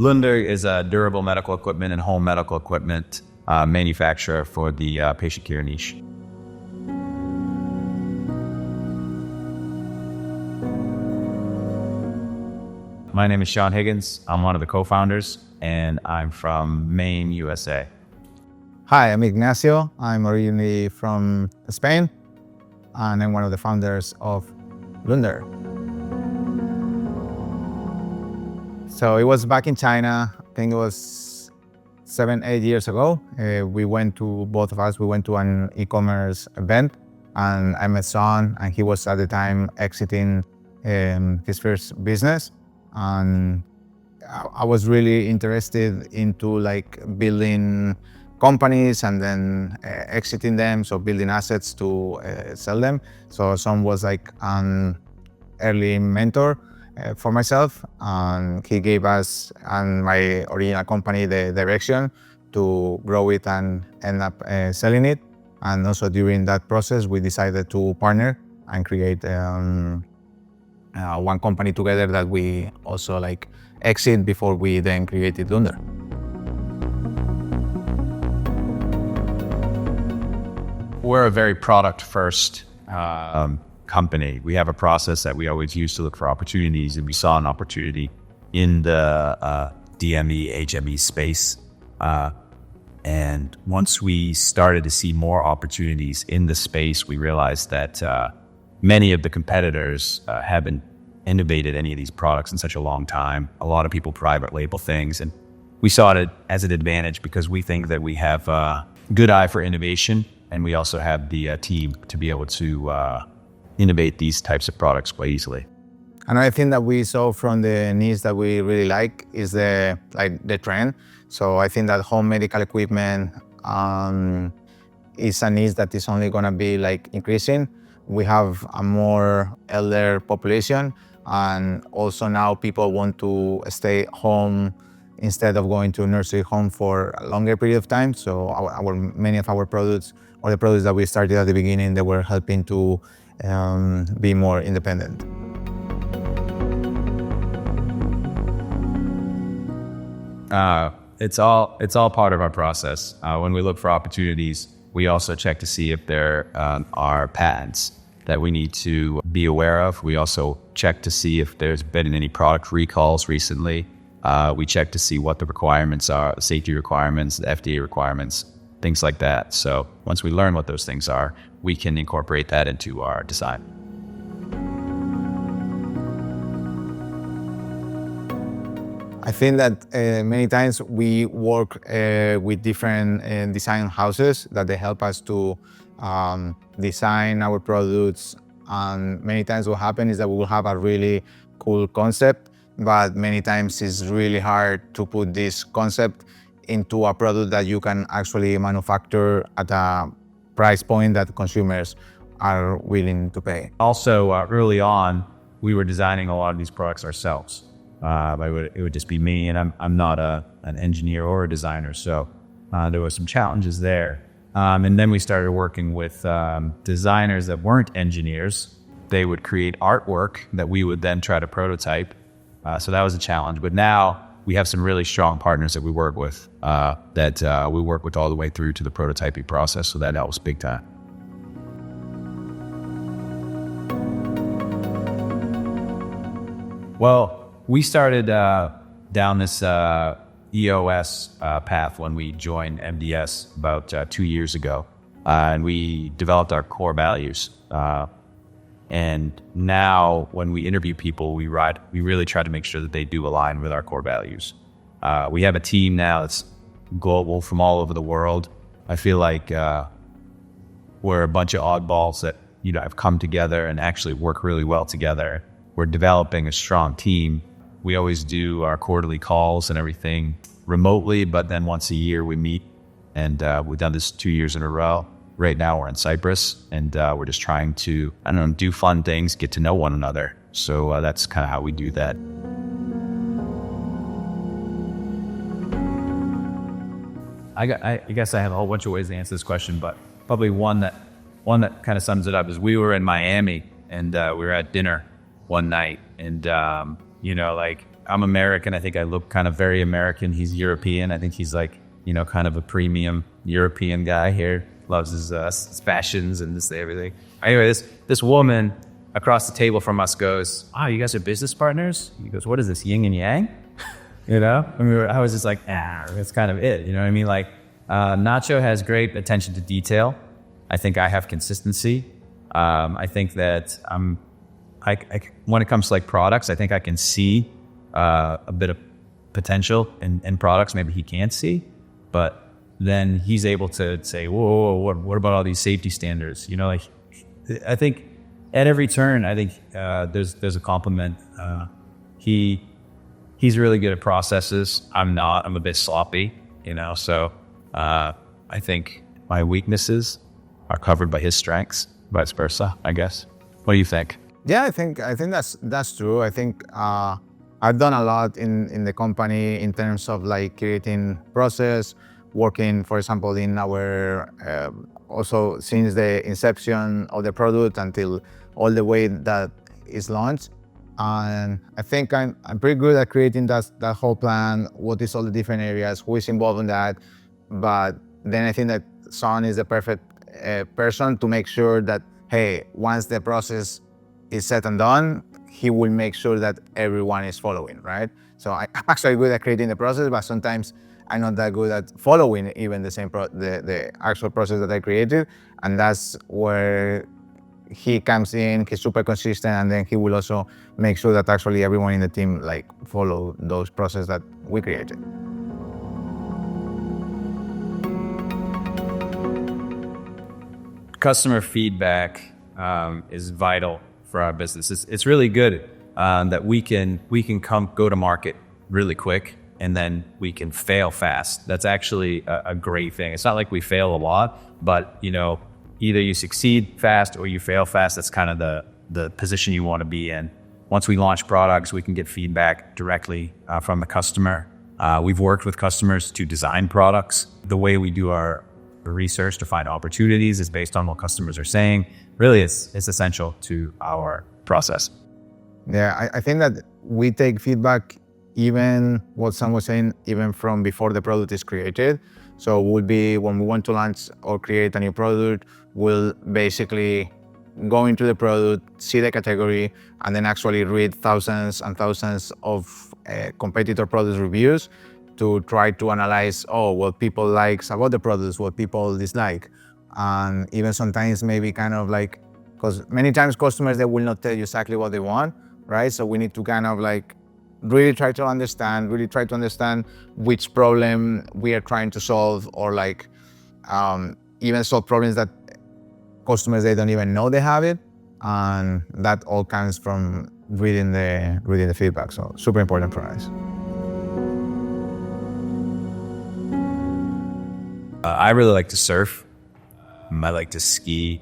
Lunderg is a durable medical equipment and home medical equipment manufacturer for the patient care niche. My name is Sean Higgins. I'm one of the co-founders, and I'm from Maine, USA. Hi, I'm Ignacio. I'm originally from Spain, and I'm one of the founders of Lunderg. So it was back in China. I think it was 7-8 years ago. Both of us went to an e-commerce event, and I met Sean, and he was at the time exiting his first business. And I was really interested into building companies and then exiting them, so building assets to sell them. So Sean was an early mentor for myself, and he gave us and my original company the direction to grow it and end up selling it. And also during that process, we decided to partner and create one company together that we also exit before we then created Lunderg. We're a very product-first company. We have a process that we always use to look for opportunities, and we saw an opportunity in the DME, HME space. And once we started to see more opportunities in the space, we realized that many of the competitors haven't innovated any of these products in such a long time. A lot of people private label things, and we saw it as an advantage because we think that we have a good eye for innovation, and we also have the team to be able to innovate these types of products quite easily. Another thing that we saw from the niche that we really like is the trend. So I think that home medical equipment is a niche that is only going to be increasing. We have a more elder population, and also now people want to stay home instead of going to a nursery home for a longer period of time. So many of our products, or the products that we started at the beginning, they were helping to be more independent. It's all part of our process. When we look for opportunities, we also check to see if there are patents that we need to be aware of. We also check to see if there's been any product recalls recently. We check to see what the requirements are, the safety requirements, the FDA requirements, things like that. So once we learn what those things are, we can incorporate that into our design. I think that many times we work with different design houses that they help us to design our products. And many times what happens is that we will have a really cool concept, but many times it's really hard to put this concept into a product that you can actually manufacture at a price point that consumers are willing to pay. Also, early on, we were designing a lot of these products ourselves. It would just be me, and I'm not an engineer or a designer, so there were some challenges there. And then we started working with designers that weren't engineers. They would create artwork that we would then try to prototype. So that was a challenge. But now we have some really strong partners that we work with we work with all the way through to the prototyping process. So that helps big time. Well, we started down this EOS path when we joined MDS about 2 years ago, and we developed our core values. And now when we interview people, we really try to make sure that they do align with our core values. We have a team now that's global from all over the world. I feel like we're a bunch of oddballs that have come together and actually work really well together. We're developing a strong team. We always do our quarterly calls and everything remotely, but then once a year we meet, and we've done this 2 years in a row. Right now we're in Cyprus, and we're just trying to, do fun things, get to know one another. So that's kind of how we do that. I guess I have a whole bunch of ways to answer this question, but probably one that kind of sums it up is we were in Miami, and we were at dinner one night, and I'm American. I think I look kind of very American. He's European. I think he's like, kind of a premium European guy here. Loves his fashions and this everything. Anyway, this woman across the table from us goes, "Oh, you guys are business partners?" He goes, "What is this, yin and yang?" I was just like, that's kind of it. You know what I mean? Like, Nacho has great attention to detail. I think I have consistency. I think that when it comes to like products, I think I can see a bit of potential in products maybe he can't see, but then he's able to say, whoa, what about all these safety standards? I think at every turn, I think there's a compliment. He's really good at processes. I'm not. I'm a bit sloppy, So I think my weaknesses are covered by his strengths, vice versa, I guess. What do you think? Yeah, I think that's true. I think I've done a lot in the company in terms of like creating process, working, for example, in our also since the inception of the product until all the way that is launched. And I think I'm pretty good at creating that whole plan. What is all the different areas? Who is involved in that? But then I think that Son is the perfect person to make sure that, hey, once the process is set and done, he will make sure that everyone is following, right? So I'm actually good at creating the process, but sometimes I'm not that good at following even the actual process that I created. And that's where he comes in, he's super consistent, and then he will also make sure that actually everyone in the team like follow those processes that we created. Customer feedback is vital for our business. It's really good that we can go to market really quick and then we can fail fast. That's actually a great thing. It's not like we fail a lot, but either you succeed fast or you fail fast. That's kind of the position you want to be in. Once we launch products, we can get feedback directly from the customer. We've worked with customers to design products. The way we do our research to find opportunities is based on what customers are saying. Really, it's essential to our process. Yeah, I think that we take feedback, even what Sam was saying, even from before the product is created. So it would be when we want to launch or create a new product, we'll basically go into the product, see the category, and then actually read thousands and thousands of competitor product reviews to try to analyze, what people like about the products, what people dislike. And even sometimes maybe kind of like, because many times customers, they will not tell you exactly what they want, right? So we need to kind of like really try to understand which problem we are trying to solve, or like even solve problems that customers, they don't even know they have it. And that all comes from reading the feedback. So super important for us. I really like to surf. I like to ski.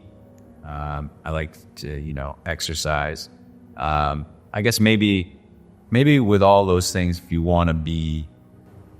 I like to, exercise. I guess maybe with all those things, if you want to be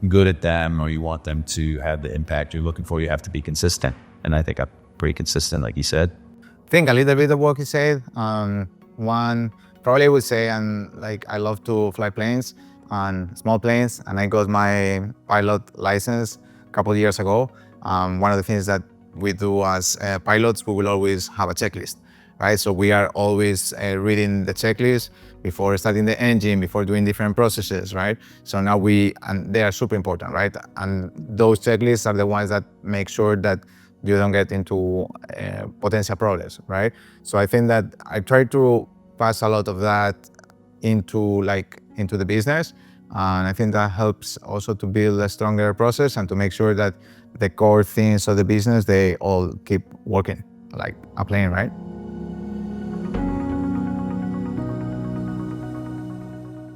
good at them or you want them to have the impact you're looking for, you have to be consistent. And I think I'm pretty consistent, like you said. I think a little bit of what he said. One, probably I would say, I love to fly planes and small planes, and I got my pilot license a couple of years ago. One of the things that we do as pilots, we will always have a checklist, right? So we are always reading the checklist before starting the engine, before doing different processes, right? So now and they are super important, right? And those checklists are the ones that make sure that you don't get into potential problems, right? So I think that I try to pass a lot of that into the business. And I think that helps also to build a stronger process and to make sure that the core things of the business, they all keep working like a plane, right?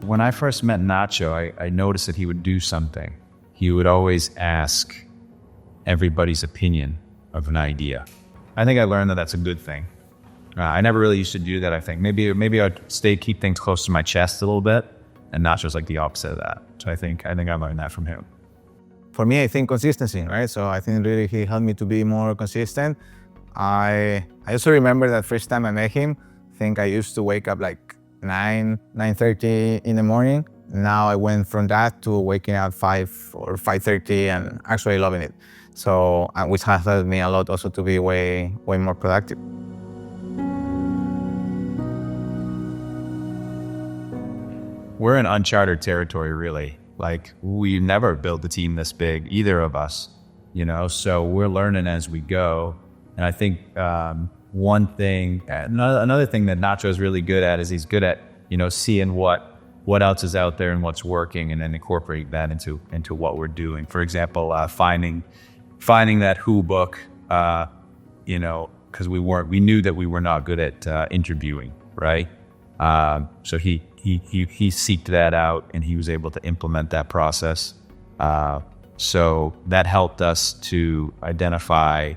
When I first met Nacho, I noticed that he would do something. He would always ask everybody's opinion of an idea. I think I learned that that's a good thing. I never really used to do that, I think. Maybe I'd keep things close to my chest a little bit, and Nacho's like the opposite of that. So I think I learned that from him. For me, I think consistency, right? So I think really he helped me to be more consistent. I also remember that first time I met him, I think I used to wake up like 9:30 in the morning, now I went from that to waking up 5 or 5:30 and actually loving it. So, which has helped me a lot also to be way more productive. We're in uncharted territory, really. Like, we never built a team this big, either of us, so we're learning as we go. And I think one thing, another thing that Nacho is really good at is he's good at, seeing what else is out there and what's working, and then incorporating that into what we're doing. For example, finding that Who book, because we knew that we were not good at interviewing, right? So he seeked that out, and he was able to implement that process. So that helped us to identify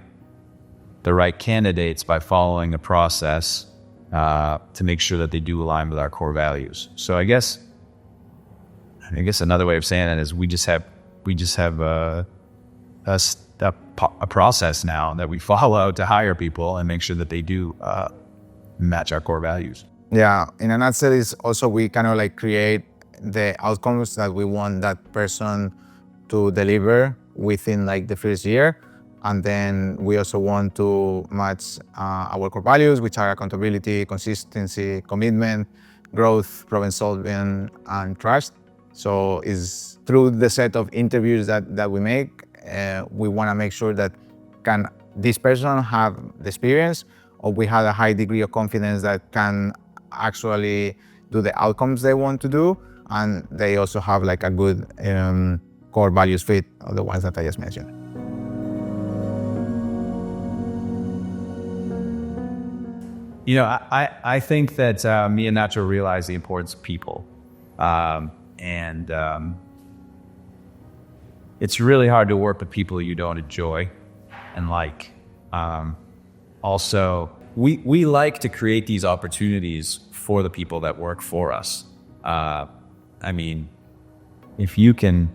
the right candidates by following a process to make sure that they do align with our core values. So I guess another way of saying it is we just have a process now that we follow to hire people and make sure that they do match our core values. Yeah, in a nutshell, is also we kind of like create the outcomes that we want that person to deliver within like the first year. And then we also want to match our core values, which are accountability, consistency, commitment, growth, problem solving, and trust. So it's through the set of interviews that we make, we want to make sure that can this person have the experience, or we have a high degree of confidence that can actually do the outcomes they want to do, and they also have like a good core values fit of the ones that I just mentioned. I think that me and Nacho realize the importance of people. And it's really hard to work with people you don't enjoy and like. Also, we like to create these opportunities for the people that work for us. I mean, if you can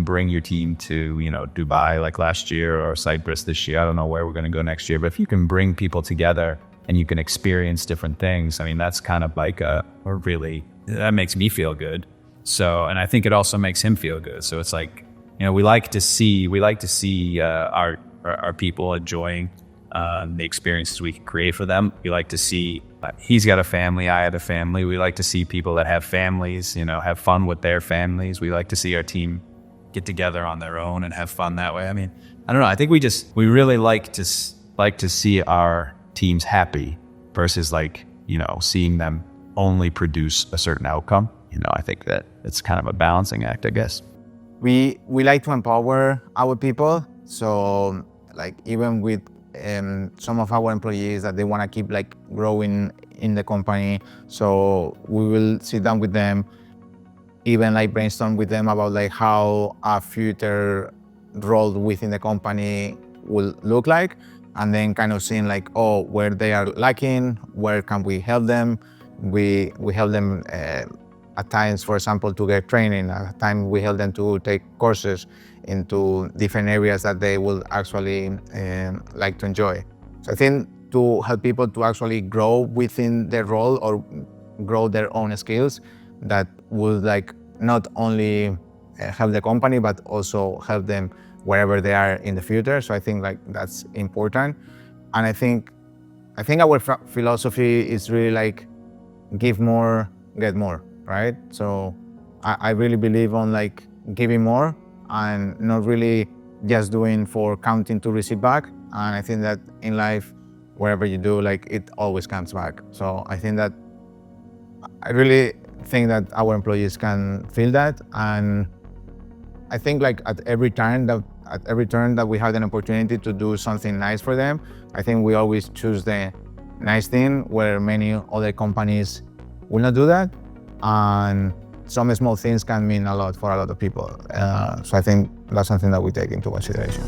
bring your team to, Dubai like last year, or Cyprus this year, I don't know where we're going to go next year, but if you can bring people together and you can experience different things, I mean, that's kind of like that makes me feel good. So, and I think it also makes him feel good. So it's like, we like to see our people enjoying the experiences we can create for them. We like to see he's got a family, I had a family. We like to see people that have families, have fun with their families. We like to see our team get together on their own and have fun that way. I mean, I don't know. I think we really like to see our teams happy versus seeing them only produce a certain outcome. I think that it's kind of a balancing act, I guess. We like to empower our people. So like even with some of our employees that they want to keep like growing in the company, so we will sit down with them, even like brainstorm with them about like how a future role within the company will look like, and then kind of seeing like, where they are lacking, where can we help them. We help them at times, for example, to get training. At times we help them to take courses into different areas that they will actually like to enjoy. So I think to help people to actually grow within their role or grow their own skills, that would like not only help the company, but also help them wherever they are in the future. So I think like that's important. And I think our philosophy is really like give more, get more, right? So I really believe on like giving more and not really just doing for counting to receive back. And I think that in life, wherever you do, like it always comes back. So I really think that our employees can feel that. And I think like at every turn that we have an opportunity to do something nice for them, I think we always choose the nice thing, where many other companies will not do that. And some small things can mean a lot for a lot of people. So I think that's something that we take into consideration.